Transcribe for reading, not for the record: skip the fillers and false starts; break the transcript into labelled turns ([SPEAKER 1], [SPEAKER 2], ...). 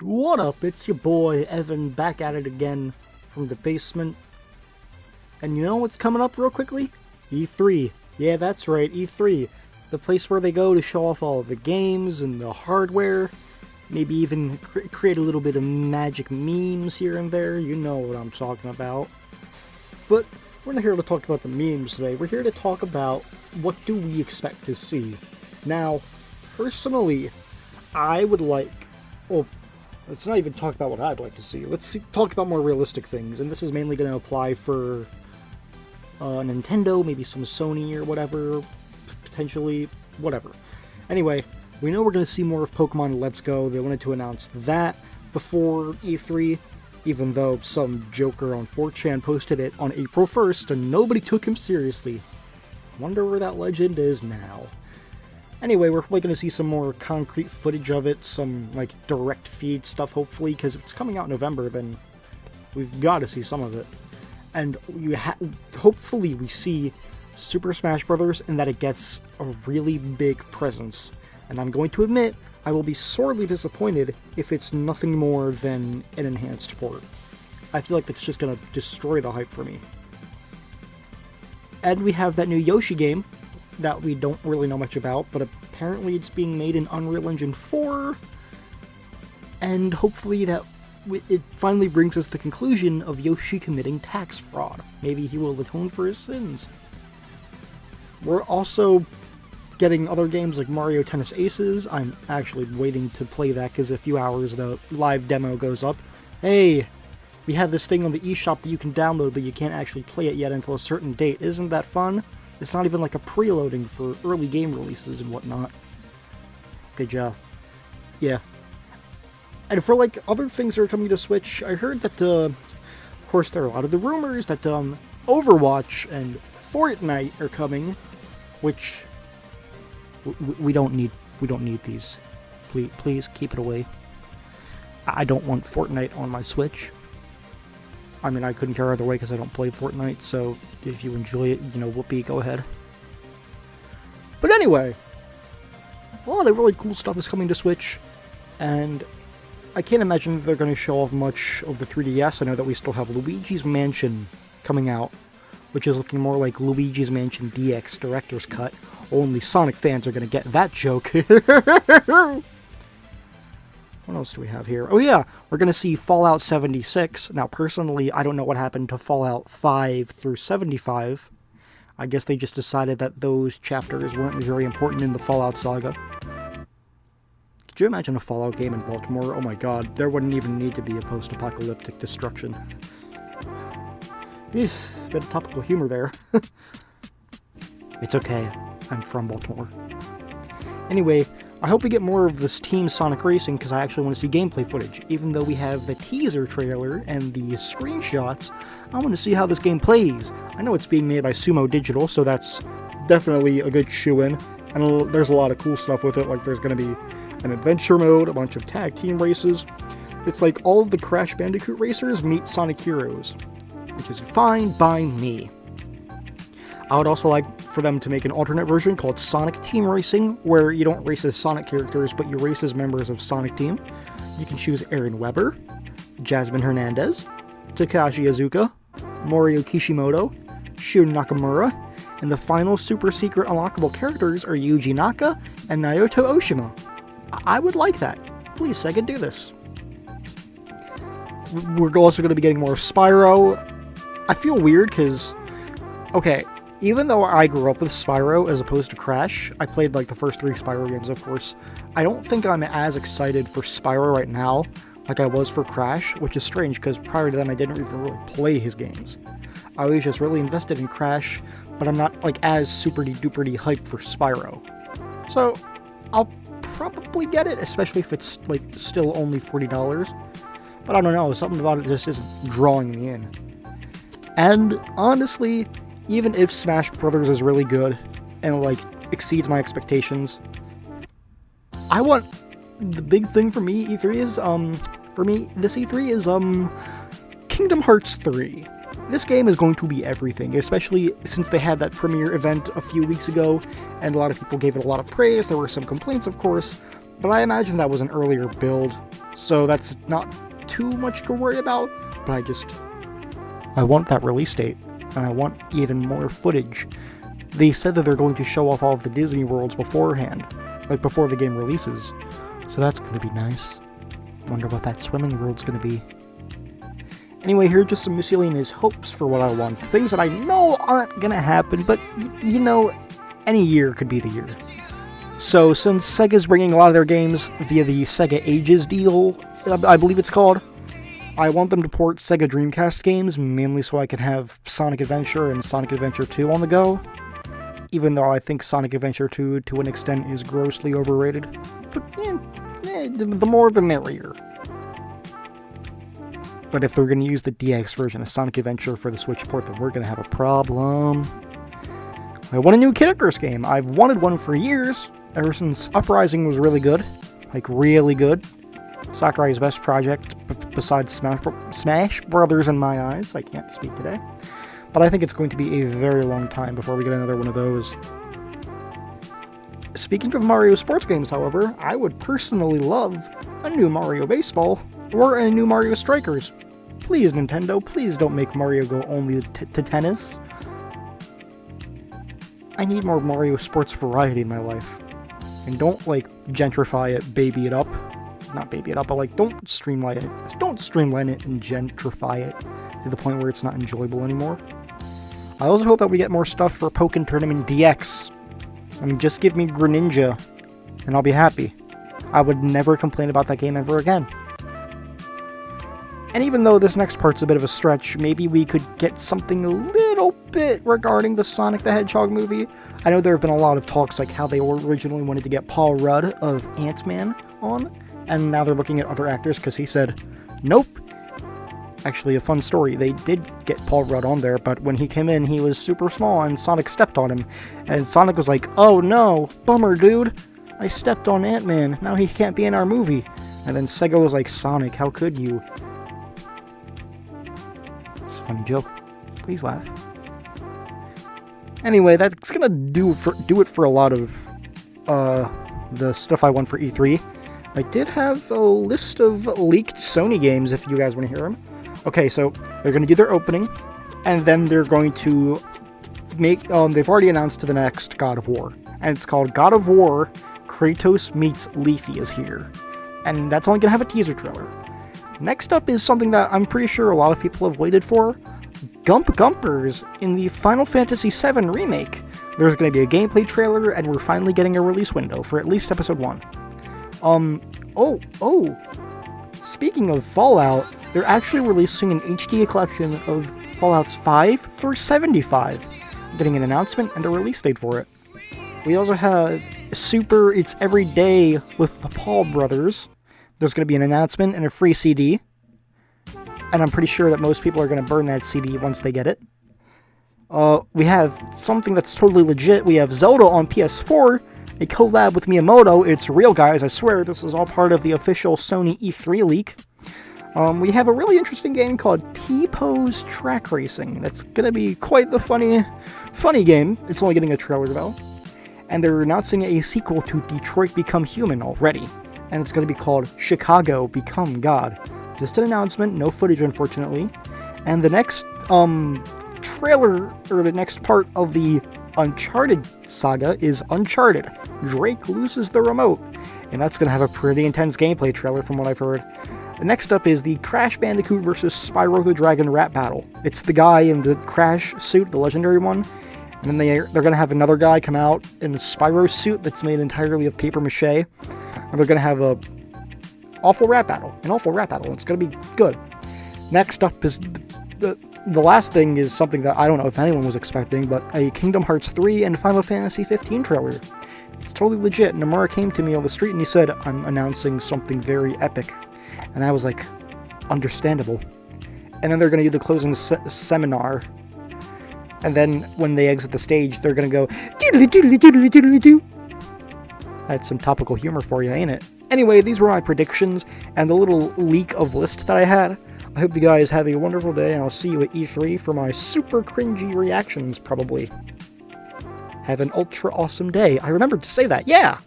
[SPEAKER 1] What up? It's your boy Evan back at it again from the basement. And you know what's coming up real quickly? E3. Yeah, that's right, E3. The place where they go to show off all of the games and the hardware. Maybe even create a little bit of magic memes here and there. You know what I'm talking about. But we're not here to talk about the memes today. We're here to talk about what do we expect to see. Now, personally, I would like... Well, let's not even talk about what I'd like to see. Let's talk about more realistic things. And this is mainly going to apply for Nintendo, maybe some Sony or whatever. Potentially, whatever. Anyway, we know we're going to see more of Pokemon Let's Go. They wanted to announce that before E3, even though some joker on 4chan posted it on April 1st and nobody took him seriously. Wonder where that legend is now. Anyway, we're probably going to see some more concrete footage of it, some like direct feed stuff hopefully, because if it's coming out in November, then we've got to see some of it. And hopefully we see Super Smash Bros. And that it gets a really big presence. And I'm going to admit, I will be sorely disappointed if it's nothing more than an enhanced port. I feel like that's just going to destroy the hype for me. And we have that new Yoshi game that we don't really know much about, but apparently it's being made in Unreal Engine 4, and hopefully that it finally brings us the conclusion of Yoshi committing tax fraud. Maybe he will atone for his sins. We're also getting other games like Mario Tennis Aces. I'm actually waiting to play that because in a few hours the live demo goes up. Hey, we have this thing on the eShop that you can download, but you can't actually play it yet until a certain date. Isn't that fun? It's not even like a preloading for early game releases and whatnot. Good job. Yeah. And for like other things that are coming to Switch, I heard that, of course, there are a lot of the rumors that Overwatch and Fortnite are coming, which we don't need. We don't need these. Please keep it away. I don't want Fortnite on my Switch. I mean, I couldn't care either way because I don't play Fortnite, so if you enjoy it, you know, whoopee, go ahead. But anyway, a lot of really cool stuff is coming to Switch, and I can't imagine that they're going to show off much of the 3DS. I know that we still have Luigi's Mansion coming out, which is looking more like Luigi's Mansion DX Director's Cut. Only Sonic fans are going to get that joke. What else do we have here? Oh yeah, we're going to see Fallout 76. Now, personally, I don't know what happened to Fallout 5 through 75. I guess they just decided that those chapters weren't very important in the Fallout saga. Could you imagine a Fallout game in Baltimore? Oh my god, there wouldn't even need to be a post-apocalyptic destruction. Bit of topical humor there. It's okay, I'm from Baltimore. Anyway, I hope we get more of this Team Sonic Racing because I actually want to see gameplay footage. Even though we have the teaser trailer and the screenshots, I want to see how this game plays. I know it's being made by Sumo Digital, so that's definitely a good shoo-in. And there's a lot of cool stuff with it, like there's going to be an adventure mode, a bunch of tag team races. It's like all of the Crash Bandicoot racers meet Sonic Heroes, which is fine by me. I would also like for them to make an alternate version called Sonic Team Racing, where you don't race as Sonic characters, but you race as members of Sonic Team. You can choose Aaron Weber, Jasmine Hernandez, Takashi Iizuka, Morio Kishimoto, Shun Nakamura, and the final super secret unlockable characters are Yuji Naka and Naoto Oshima. I would like that. Please, Sega, do this. We're also going to be getting more Spyro. I feel weird because, okay, even though I grew up with Spyro as opposed to Crash, I played like the first 3 Spyro games, of course. I don't think I'm as excited for Spyro right now like I was for Crash, which is strange because prior to then I didn't even really play his games. I was just really invested in Crash, but I'm not like as super-duper hyped for Spyro. So I'll probably get it, especially if it's like still only $40. But I don't know, something about it just isn't drawing me in. And honestly, even if Smash Brothers is really good and like exceeds my expectations, I want the big thing for me. E3 is this E3 is Kingdom Hearts 3. This game is going to be everything, especially since they had that premiere event a few weeks ago, and a lot of people gave it a lot of praise. There were some complaints, of course, But I imagine that was an earlier build, so that's not too much to worry about. But I want that release date, and I want even more footage. They said that they're going to show off all of the Disney Worlds beforehand, like before the game releases. So that's going to be nice. Wonder what that swimming world's going to be. Anyway, here are just some miscellaneous hopes for what I want. Things that I know aren't going to happen, but you know, any year could be the year. So, since Sega's bringing a lot of their games via the Sega Ages deal, I believe it's called, I want them to port Sega Dreamcast games, mainly so I can have Sonic Adventure and Sonic Adventure 2 on the go. Even though I think Sonic Adventure 2, to an extent, is grossly overrated. But, the more the merrier. But if they're going to use the DX version of Sonic Adventure for the Switch port, then we're going to have a problem. I want a new Kid Icarus game. I've wanted one for years, ever since Uprising was really good. Like, really good. Sakurai's best project, besides Smash Brothers in my eyes. I can't speak today. But I think it's going to be a very long time before we get another one of those. Speaking of Mario sports games, however, I would personally love a new Mario Baseball or a new Mario Strikers. Please, Nintendo, please don't make Mario go only to tennis. I need more Mario sports variety in my life. And don't, like, gentrify it, baby it up. Not baby it up, but, like, don't streamline it. Don't streamline it and gentrify it to the point where it's not enjoyable anymore. I also hope that we get more stuff for Pokken Tournament DX. I mean, just give me Greninja, and I'll be happy. I would never complain about that game ever again. And even though this next part's a bit of a stretch, maybe we could get something a little bit regarding the Sonic the Hedgehog movie. I know there have been a lot of talks like how they originally wanted to get Paul Rudd of Ant-Man on, and now they're looking at other actors because he said, nope. Actually, a fun story, they did get Paul Rudd on there, but when he came in, he was super small, and Sonic stepped on him. And Sonic was like, oh no, bummer, dude. I stepped on Ant-Man, now he can't be in our movie. And then Sega was like, Sonic, how could you? It's a funny joke. Please laugh. Anyway, that's gonna do it for a lot of the stuff I want for E3. I did have a list of leaked Sony games if you guys want to hear them. Okay, so they're going to do their opening, and then they're going to make, they've already announced the next God of War, and it's called God of War Kratos Meets Leafy is here, and that's only going to have a teaser trailer. Next up is something that I'm pretty sure a lot of people have waited for, Gump Gumpers in the Final Fantasy VII Remake. There's going to be a gameplay trailer, and we're finally getting a release window for at least Episode 1. Speaking of Fallout, they're actually releasing an HD collection of Fallouts 5 through 75, getting an announcement and a release date for it. We also have Super It's Every Day with the Paul Brothers. There's going to be an announcement and a free CD, and I'm pretty sure that most people are going to burn that CD once they get it. We have something that's totally legit. We have Zelda on PS4, a collab with Miyamoto. It's real, guys. I swear this is all part of the official Sony E3 leak. We have a really interesting game called T-Pose Track Racing. That's going to be quite the funny game. It's only getting a trailer, though. And they're announcing a sequel to Detroit Become Human already. And it's going to be called Chicago Become God. Just an announcement, no footage, unfortunately. And the next trailer, or the next part of the Uncharted saga is Uncharted. Drake loses the remote. And that's going to have a pretty intense gameplay trailer from what I've heard. Next up is the Crash Bandicoot vs. Spyro the Dragon rap battle. It's the guy in the Crash suit, the legendary one, and then they're going to have another guy come out in a Spyro suit that's made entirely of paper mache, and they're going to have an awful rap battle. It's going to be good. Next up is the last thing is something that I don't know if anyone was expecting, but a Kingdom Hearts 3 and Final Fantasy 15 trailer. It's totally legit. Nomura came to me on the street and he said, I'm announcing something very epic. And I was like, understandable. And then they're going to do the closing seminar. And then when they exit the stage, they're going to go, doodly doodly doodly doodly doo. That's some topical humor for you, ain't it? Anyway, these were my predictions and the little leak of list that I had. I hope you guys have a wonderful day, and I'll see you at E3 for my super cringy reactions, probably. Have an ultra awesome day. I remembered to say that, yeah!